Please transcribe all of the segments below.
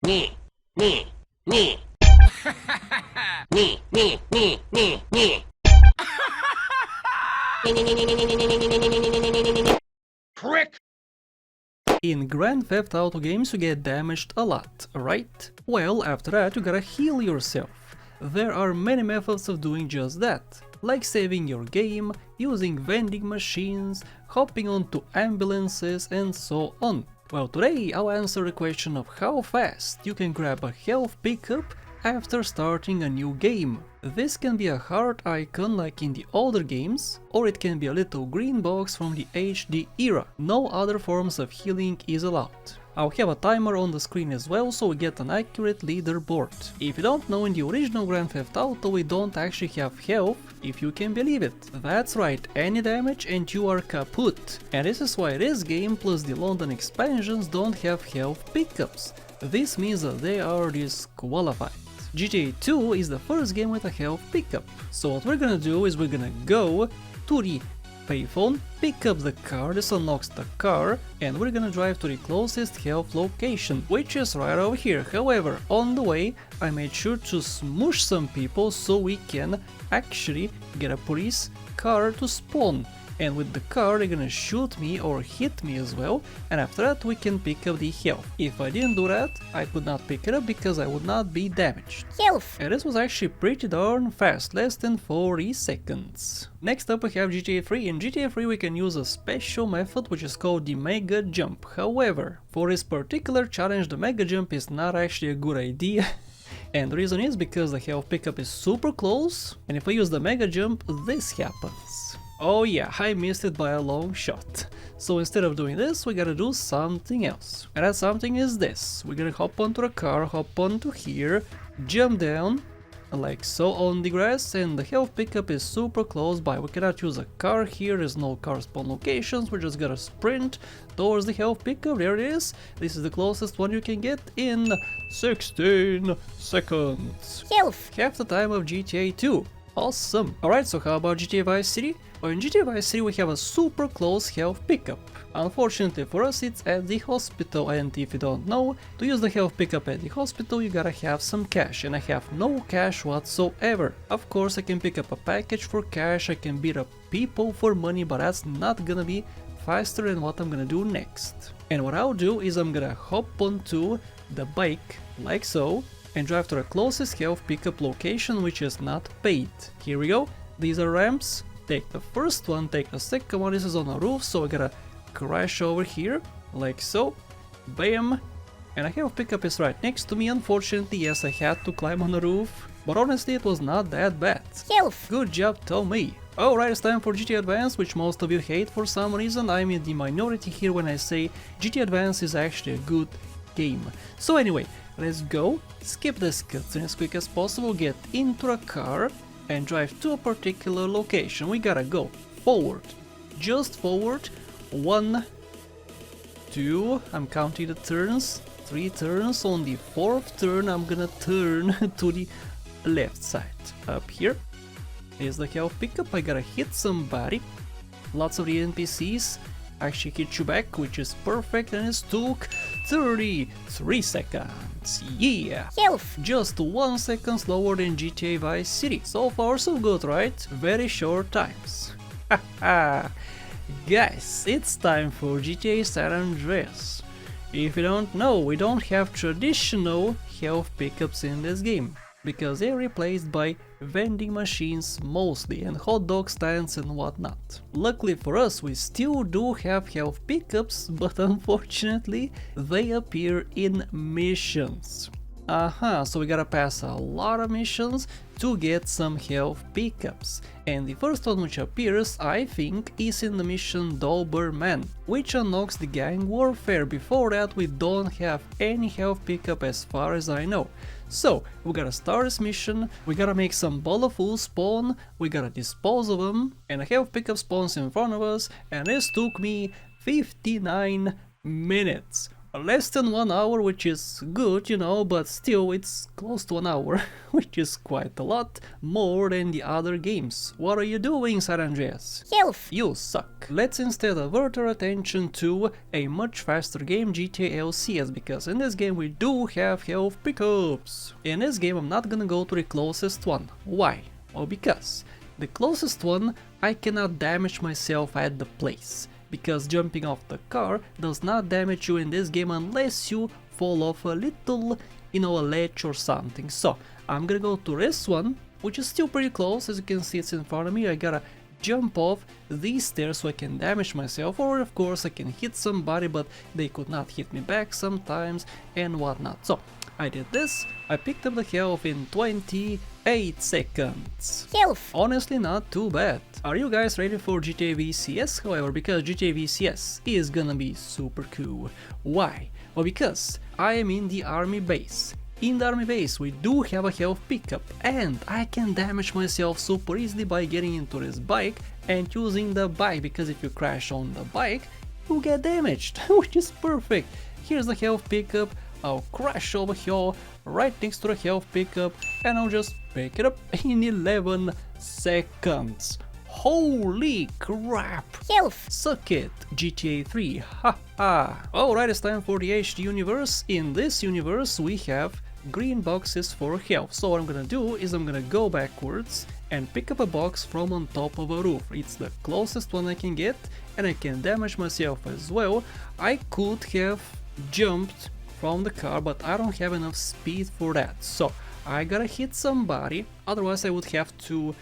Me, me, me. Me, me, me, me, me. Prick! In Grand Theft Auto games you get damaged a lot, right? Well, after that you gotta heal yourself. There are many methods of doing just that, like saving your game, using vending machines, hopping onto ambulances and so on. Well, today I'll answer the question of how fast you can grab a health pickup after starting a new game. This can be a heart icon like in the older games, or it can be a little green box from the HD era. No other forms of healing is allowed. I'll have a timer on the screen as well, so we get an accurate leaderboard. If you don't know, in the original Grand Theft Auto we don't actually have health, if you can believe it. That's right, any damage and you are kaput. And this is why this game plus the London expansions don't have health pickups. This means that they are disqualified. GTA 2 is the first game with a health pickup. So what we're gonna do is we're gonna go to the payphone, pick up the car, this unlocks the car, and we're gonna drive to the closest health location, which is right over here. However, on the way, I made sure to smoosh some people so we can actually get a police car to spawn. And with the car they're gonna shoot me or hit me as well, and after that we can pick up the health. If I didn't do that, I could not pick it up because I would not be damaged. Health! And this was actually pretty darn fast, less than 40 seconds. Next up we have GTA 3. In GTA 3 we can use a special method which is called the Mega Jump. However, for this particular challenge the Mega Jump is not actually a good idea. And the reason is because the health pickup is super close, and if I use the Mega Jump, this happens. Oh yeah, I missed it by a long shot. So instead of doing this, we gotta do something else. And that something is this. We're gonna hop onto the car, hop onto here, jump down, like so on the grass, and the health pickup is super close by. We cannot use a car here, there's no car spawn locations, we just gotta sprint towards the health pickup, there it is. This is the closest one you can get in 16 seconds. Health! Half the time of GTA 2. Awesome! Alright, so how about GTA Vice City? Well, in GTA Vice City we have a super close health pickup. Unfortunately for us it's at the hospital, and if you don't know, to use the health pickup at the hospital you gotta have some cash, and I have no cash whatsoever. Of course I can pick up a package for cash, I can beat up people for money, but that's not gonna be faster than what I'm gonna do next. And what I'll do is I'm gonna hop onto the bike, like so, and drive to the closest health pickup location which is not paid. Here we go, these are ramps. Take the first one, take the second one, this is on a roof, so I gotta crash over here, like so, bam, and a health pickup is right next to me. Unfortunately, yes, I had to climb on the roof, but honestly it was not that bad. Health! Good job, Tommy. Alright, it's time for GTA Advance, which most of you hate for some reason. I'm in the minority here when I say GTA Advance is actually a good game. So anyway, let's go, skip this cutscene as quick as possible, get into a car, and drive to a particular location. We gotta go forward, just forward, 1, 2, I'm counting the turns, 3 turns, on the 4th turn I'm gonna turn to the left side. Up here is the health pickup, I gotta hit somebody, lots of the NPCs actually hit you back, which is perfect, and it took 33 seconds, yeah! Health! Just 1 second slower than GTA Vice City. So far so good, right? Very short times. Haha! Guys, it's time for GTA San Andreas. If you don't know, we don't have traditional health pickups in this game, because they're replaced by vending machines mostly, and hot dog stands and whatnot. Luckily for us, we still do have health pickups, but unfortunately they appear in missions. So we gotta pass a lot of missions to get some health pickups. And the first one which appears, I think, is in the mission Doberman, which unlocks the gang warfare. Before that we don't have any health pickup as far as I know. So we gotta start this mission, we gotta make some Ballafools spawn, we gotta dispose of them, and a health pickup spawns in front of us, and this took me 59 minutes. Less than 1 hour, which is good, you know, but still it's close to an hour, which is quite a lot more than the other games. What are you doing, San Andreas? Health. You suck. Let's instead avert our attention to a much faster game, GTA LCS, because in this game we do have health pickups. In this game I'm not gonna go to the closest one. Why? Well, because the closest one I cannot damage myself at the place. Because jumping off the car does not damage you in this game unless you fall off a little, you know, a ledge or something. So I'm gonna go to this one, which is still pretty close. As you can see, it's in front of me. I gotta jump off these stairs so I can damage myself, or of course I can hit somebody, but they could not hit me back sometimes and whatnot. So I did this, I picked up the health in 28 seconds. Health. Honestly, not too bad. Are you guys ready for GTA VCS, however? Because GTA VCS is gonna be super cool. Why? Well, because I am in the army base. In the army base we do have a health pickup, and I can damage myself super easily by getting into this bike and using the bike, because if you crash on the bike you get damaged, which is perfect. Here's the health pickup. I'll crash over here right next to the health pickup and I'll just pick it up in 11 seconds. Holy crap! Health. Suck it, GTA 3, haha! Alright, it's time for the HD universe. In this universe we have green boxes for health. So what I'm gonna do is I'm gonna go backwards and pick up a box from on top of a roof. It's the closest one I can get, and I can damage myself as well. I could have jumped from the car, but I don't have enough speed for that. So I gotta hit somebody, otherwise I would have to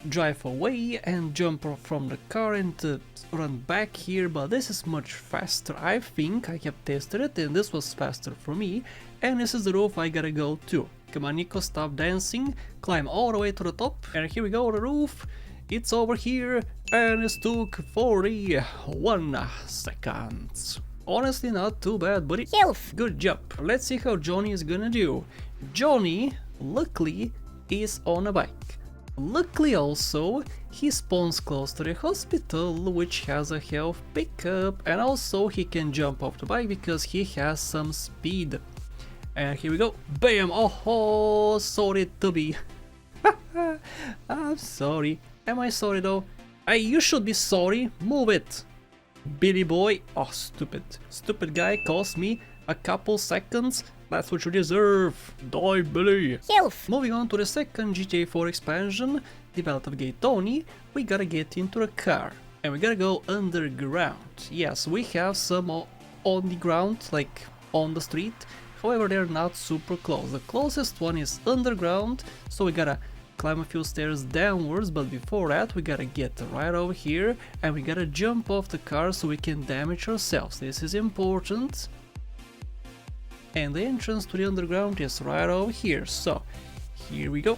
drive away and jump from the car and run back here, but this is much faster. I think I have tested it and this was faster for me, and this is the roof I gotta go to. Come on, Nico, stop dancing, climb all the way to the top, and here we go, the roof. It's over here, and it took 41 seconds. Honestly, not too bad, buddy. Health. Good job. Let's see how Johnny is gonna do. Johnny, luckily, is on a bike. Luckily also, he spawns close to the hospital, which has a health pickup, and also he can jump off the bike because he has some speed. And here we go. Bam! Oh, sorry to be. I'm sorry. Am I sorry though? You should be sorry. Move it. Billy boy. Oh, stupid. Stupid guy cost me a couple seconds. That's what you deserve. Die, Billy. Health. Moving on to the second GTA 4 expansion, the Battle of Gaytoni, we gotta get into a car. And we gotta go underground. Yes, we have some on the ground, like on the street. However, they're not super close. The closest one is underground, so we gotta climb a few stairs downwards, but before that we gotta get right over here and we gotta jump off the car so we can damage ourselves. This is important. And the entrance to the underground is right over here, so here we go.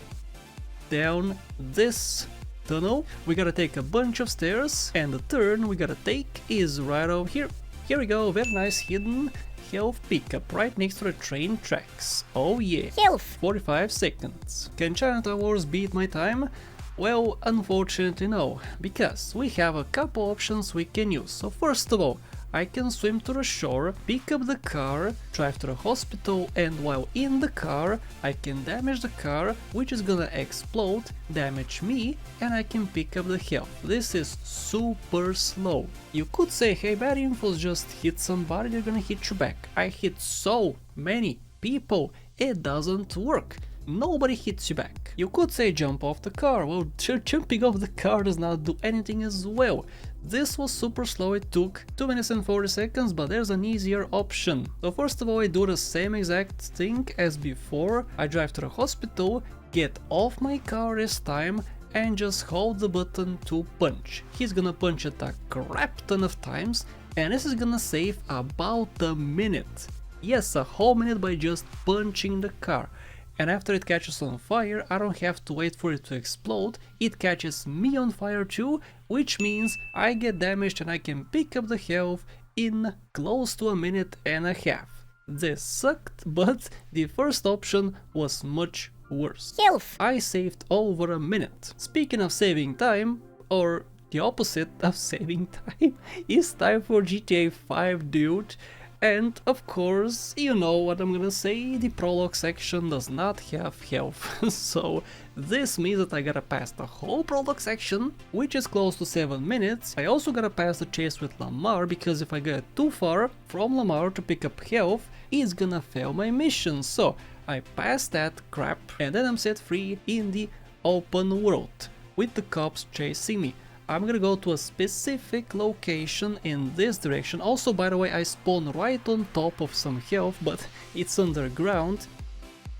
Down this tunnel, we gotta take a bunch of stairs, and the turn we gotta take is right over here. Here we go, very nice hidden health pickup right next to the train tracks. Oh yeah. Health. 45 seconds. Can Chinatown Wars beat my time? Well, unfortunately no, because we have a couple options we can use. So first of all, I can swim to the shore, pick up the car, drive to the hospital, and while in the car, I can damage the car, which is gonna explode, damage me, and I can pick up the health. This is super slow. You could say, hey, bad infos, just hit somebody, they're gonna hit you back. I hit so many people, it doesn't work. Nobody hits you back. You could say jump off the car. Well, jumping off the car does not do anything as well. This was super slow, it took 2 minutes and 40 seconds, but there's an easier option. So first of all, I do the same exact thing as before. I drive to the hospital, get off my car this time, and just hold the button to punch. He's gonna punch it a crap ton of times, and this is gonna save about a minute. Yes, a whole minute by just punching the car. And after it catches on fire, I don't have to wait for it to explode, it catches me on fire too, which means I get damaged and I can pick up the health in close to a minute and a half. This sucked, but the first option was much worse. Health. I saved over a minute. Speaking of saving time, or the opposite of saving time, it's time for GTA 5, dude. And of course, you know what I'm gonna say, the prologue section does not have health, so this means that I gotta pass the whole prologue section, which is close to 7 minutes. I also gotta pass the chase with Lamar, because if I get too far from Lamar to pick up health, it's gonna fail my mission, so I pass that crap, and then I'm set free in the open world, with the cops chasing me. I'm gonna go to a specific location in this direction. Also, by the way, I spawn right on top of some health, but it's underground,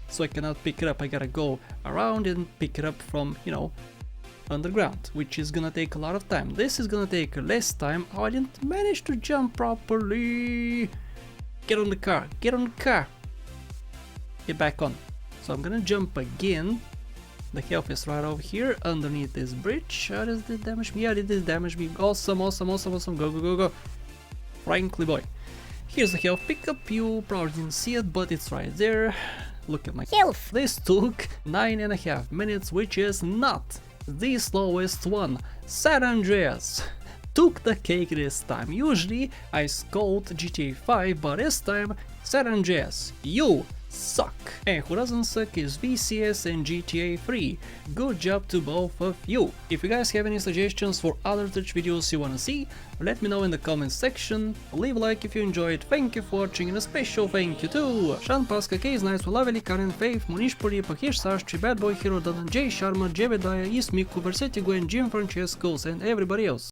so I cannot pick it up. I gotta go around and pick it up from, you know, underground, which is gonna take a lot of time. This is gonna take less time. Oh, I didn't manage to jump properly. Get on the car, get on the car. Get back on. So I'm gonna jump again. The health is right over here, underneath this bridge. Does this damage me? Yeah, it did damage me. Awesome, awesome, awesome, awesome. Go, go, go, go. Frankly, boy. Here's the health pickup. You probably didn't see it, but it's right there. Look at my health. This took 9.5 minutes, which is not the slowest one. San Andreas took the cake this time. Usually, I scold GTA 5, but this time, San Andreas, you suck. And who doesn't suck is VCS and GTA 3. Good job to both of you. If you guys have any suggestions for other Twitch videos you wanna see, let me know in the comments section. Leave a like if you enjoyed, thank you for watching, and a special thank you to Sean Pasca, Case Nice, Laveli, Karen, Faith, Monish Puri, Pakish Sarchi, Bad Boy Hero, Dadan, Jay Sharma, Jebediah, Ismiku, Versetigo, and Jim Francescos, and everybody else.